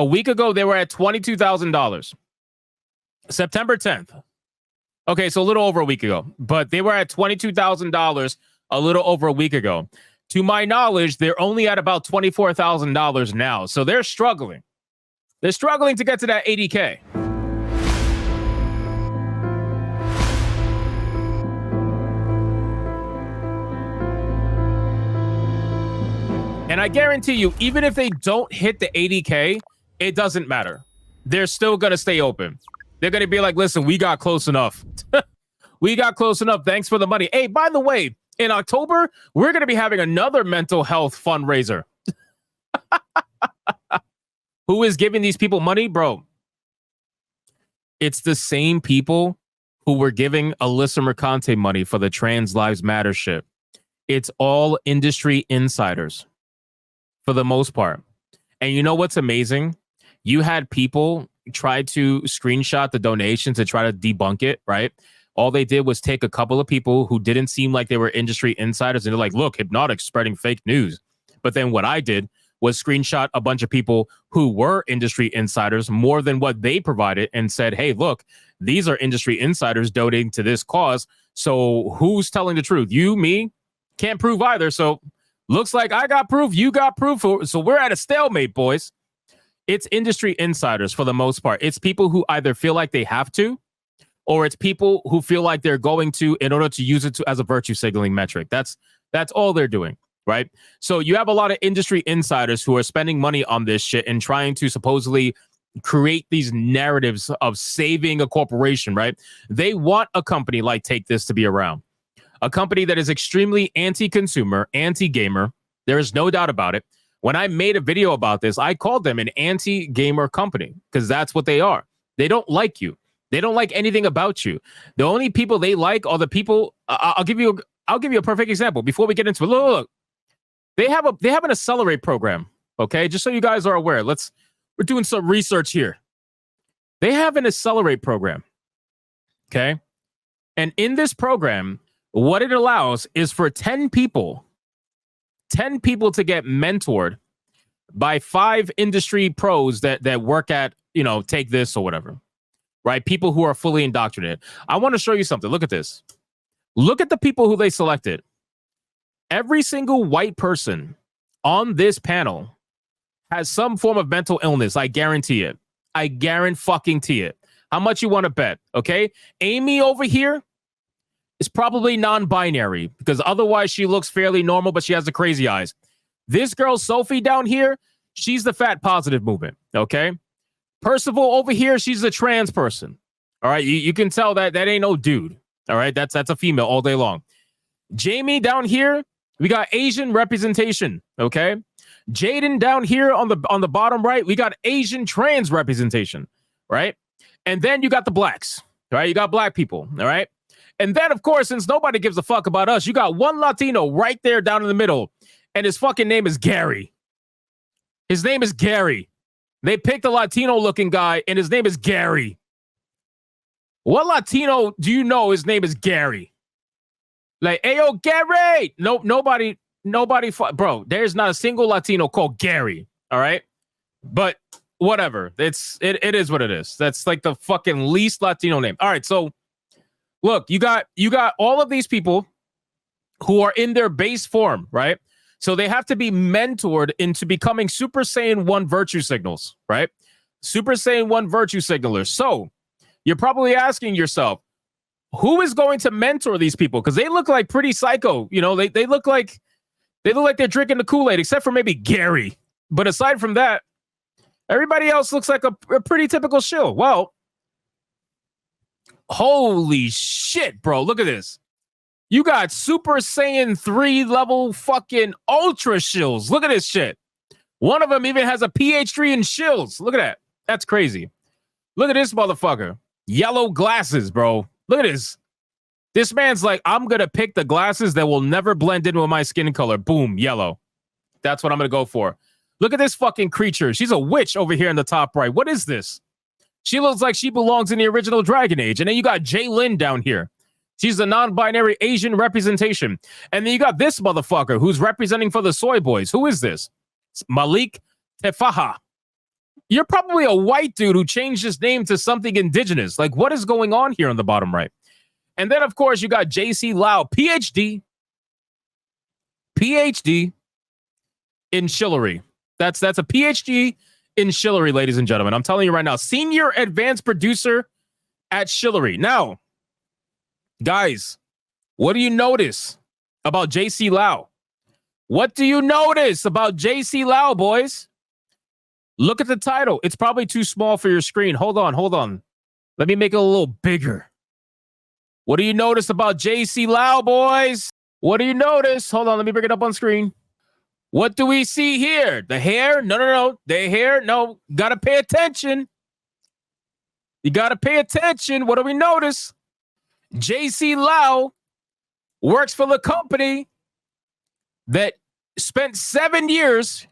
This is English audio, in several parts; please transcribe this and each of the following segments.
A week ago, they were at $22,000. September 10th. Okay, so a little over a week ago. But they were at $22,000 a little over a week ago. To my knowledge, they're only at about $24,000 now. So they're struggling. They're struggling to get to that 80K. And I guarantee you, even if they don't hit the 80K, it doesn't matter. They're still going to stay open. They're going to be like, listen, we got close enough. We got close enough. Thanks for the money. Hey, by the way, in October, we're going to be having another mental health fundraiser. Who is giving these people money? Bro, it's the same people who were giving Alyssa Mercante money for the Trans Lives Matter shit. It's all industry insiders for the most part. And you know what's amazing? You had people try to screenshot the donation to try to debunk it, right? All they did was take a couple of people who didn't seem like they were industry insiders, and they're like, look, Hypnotic spreading fake news. But then what I did was screenshot a bunch of people who were industry insiders more than what they provided and said, hey, look, these are industry insiders donating to this cause. So who's telling the truth? You, me? Can't prove either. So looks like I got proof, you got proof. So we're at a stalemate, boys. It's industry insiders for the most part. It's people who either feel like they have to, or it's people who feel like they're going to in order to use it as a virtue signaling metric. That's all they're doing, right? So you have a lot of industry insiders who are spending money on this shit and trying to supposedly create these narratives of saving a corporation, right? They want a company like Take This to be around. A company that is extremely anti-consumer, anti-gamer. There is no doubt about it. When I made a video about this, I called them an anti-gamer company because that's what they are. They don't like you. They don't like anything about you. The only people they like are the people. I'll give you a perfect example before we get into it. Look. They have an Accelerate program. Okay, just so you guys are aware. We're doing some research here. They have an Accelerate program. Okay, and in this program, what it allows is for 10 people to get mentored by 5 industry pros that work at, Take This or whatever, right? People who are fully indoctrinated. I want to show you something. Look at this. Look at the people who they selected. Every single white person on this panel has some form of mental illness. I guarantee it. I guarantee it. How much you want to bet? Okay. Amy over here is probably non-binary because otherwise she looks fairly normal, but she has the crazy eyes. This girl, Sophie, down here, she's the fat positive movement. Okay. Percival over here, she's a trans person. All right. You can tell that ain't no dude. All right. That's a female all day long. Jamie down here, we got Asian representation. Okay. Jaden down here on the bottom right, we got Asian trans representation. Right. And then you got the blacks. All right. You got black people. All right. And then, of course, since nobody gives a fuck about us, you got one Latino right there down in the middle. And his fucking name is Gary. His name is Gary. They picked a Latino-looking guy, and his name is Gary. What Latino do you know his name is Gary? Like, hey, yo, Gary! Nobody, bro, there's not a single Latino called Gary, all right? But whatever. It is what it is. That's like the fucking least Latino name. All right, so look, you got all of these people who are in their base form, right? So they have to be mentored into becoming Super Saiyan 1 virtue signals, right? Super Saiyan 1 virtue signalers. So you're probably asking yourself, who is going to mentor these people? Because they look like pretty psycho. They look like they're drinking the Kool-Aid, except for maybe Gary. But aside from that, everybody else looks like a pretty typical shill. Well, holy shit, bro. Look at this. You got Super Saiyan 3 level fucking ultra shills. Look at this shit. One of them even has a PhD in shills. Look at that. That's crazy. Look at this motherfucker. Yellow glasses, bro. Look at this. This man's like, I'm going to pick the glasses that will never blend in with my skin color. Boom, yellow. That's what I'm going to go for. Look at this fucking creature. She's a witch over here in the top right. What is this? She looks like she belongs in the original Dragon Age. And then you got Jay Lynn down here. She's a non-binary Asian representation. And then you got this motherfucker who's representing for the soy boys. Who is this? It's Malik Tefaha. You're probably a white dude who changed his name to something indigenous. Like, what is going on here on the bottom right? And then, of course, you got JC Lau, PhD in Shillery. That's a PhD in Shillery, ladies and gentlemen. I'm telling you right now, senior advanced producer at Shillery. Now, guys, what do you notice about JC Lau? What do you notice about JC Lau, boys? Look at the title. It's probably too small for your screen. Hold on. Let me make it a little bigger. What do you notice about JC Lau, boys? What do you notice? Hold on, let me bring it up on screen. What do we see here? The hair? No. The hair? No. Gotta pay attention. You gotta pay attention. What do we notice? JC Lau works for the company that spent 7 years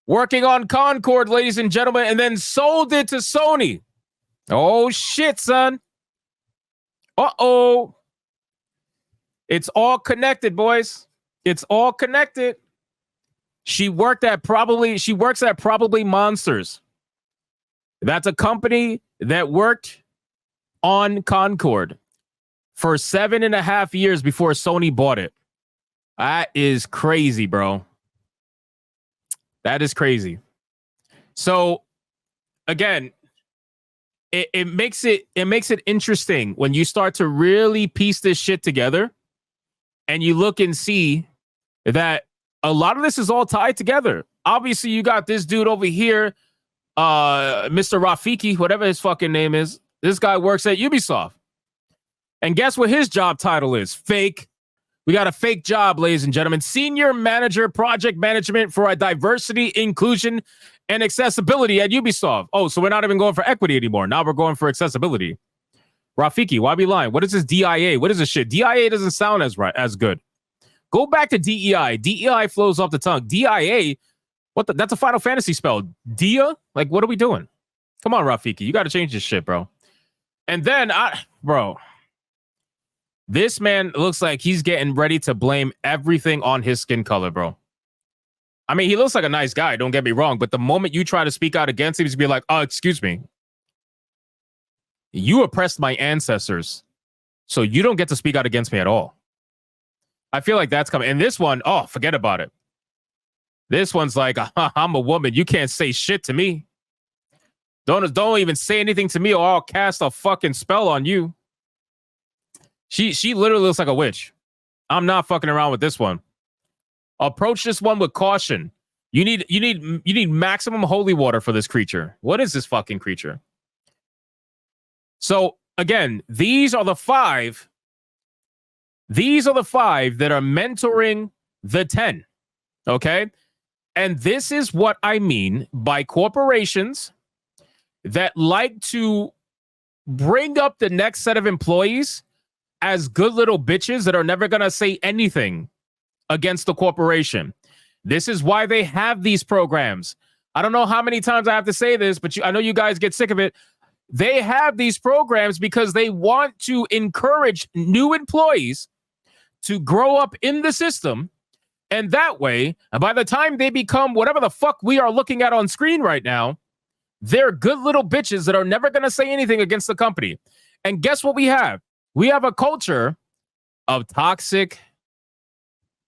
working on Concord, ladies and gentlemen, and then sold it to Sony. Oh, shit, son. Uh-oh. It's all connected, boys. It's all connected. She works at Probably Monsters. That's a company that worked on Concord for 7.5 years before Sony bought it. That is crazy, bro. That is crazy. So, again, it makes it interesting when you start to really piece this shit together and you look and see that a lot of this is all tied together. Obviously, you got this dude over here, Mr. Rafiki, whatever his fucking name is. This guy works at Ubisoft. And guess what his job title is? Fake. We got a fake job, ladies and gentlemen. Senior Manager, Project Management for Diversity, Inclusion, and Accessibility at Ubisoft. Oh, so we're not even going for equity anymore. Now we're going for accessibility. Rafiki, why be lying? What is this DIA? What is this shit? DIA doesn't sound as good. Go back to DEI. DEI flows off the tongue. DIA, that's a Final Fantasy spell. Dia? Like, what are we doing? Come on, Rafiki. You got to change this shit, bro. And then, bro, this man looks like he's getting ready to blame everything on his skin color, bro. I mean, he looks like a nice guy, don't get me wrong, but the moment you try to speak out against him, he's be like, oh, excuse me. You oppressed my ancestors, so you don't get to speak out against me at all. I feel like that's coming. And this one, oh, forget about it. This one's like, I'm a woman. You can't say shit to me. Don't even say anything to me or I'll cast a fucking spell on you. She literally looks like a witch. I'm not fucking around with this one. Approach this one with caution. You need maximum holy water for this creature. What is this fucking creature? So again, these are the five that are mentoring the 10. Okay? And this is what I mean by corporations that like to bring up the next set of employees as good little bitches that are never going to say anything against the corporation. This is why they have these programs. I don't know how many times I have to say this, but I know you guys get sick of it. They have these programs because they want to encourage new employees to grow up in the system. And that way, by the time they become whatever the fuck we are looking at on screen right now, they're good little bitches that are never going to say anything against the company. And guess what we have? We have a culture of toxic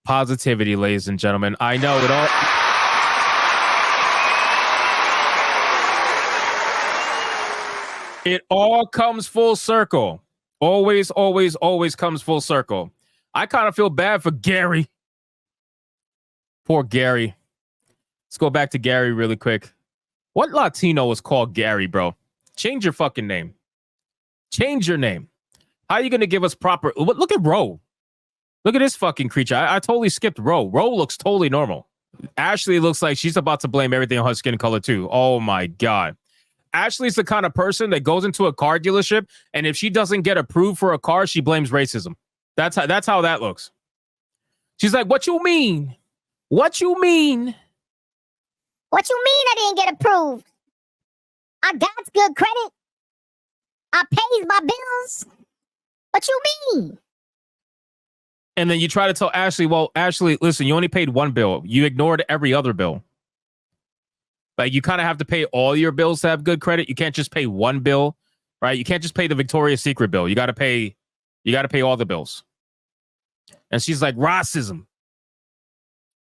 positivity, ladies and gentlemen. I know it all. It all comes full circle. Always, always, always comes full circle. I kind of feel bad for Gary. Poor Gary. Let's go back to Gary really quick. What Latino is called Gary, bro? Change your fucking name. Change your name. How are you going to give us proper... Look at Ro. Look at this fucking creature. I totally skipped Ro. Ro looks totally normal. Ashley looks like she's about to blame everything on her skin color too. Oh my God. Ashley's the kind of person that goes into a car dealership and if she doesn't get approved for a car, she blames racism. That's how that looks. She's like, what you mean? What you mean? What you mean I didn't get approved? I got good credit. I pays my bills. What you mean? And then you try to tell Ashley, well, Ashley, listen, you only paid one bill. You ignored every other bill. Like you kind of have to pay all your bills to have good credit. You can't just pay one bill, right? You can't just pay the Victoria's Secret bill. You got to pay all the bills. And she's like, racism.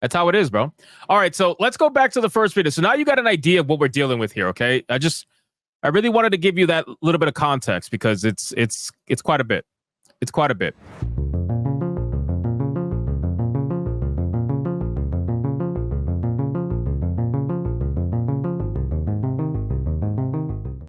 That's how it is, bro. All right, so let's go back to the first video. So now you got an idea of what we're dealing with here, okay? I really wanted to give you that little bit of context because it's quite a bit. It's quite a bit.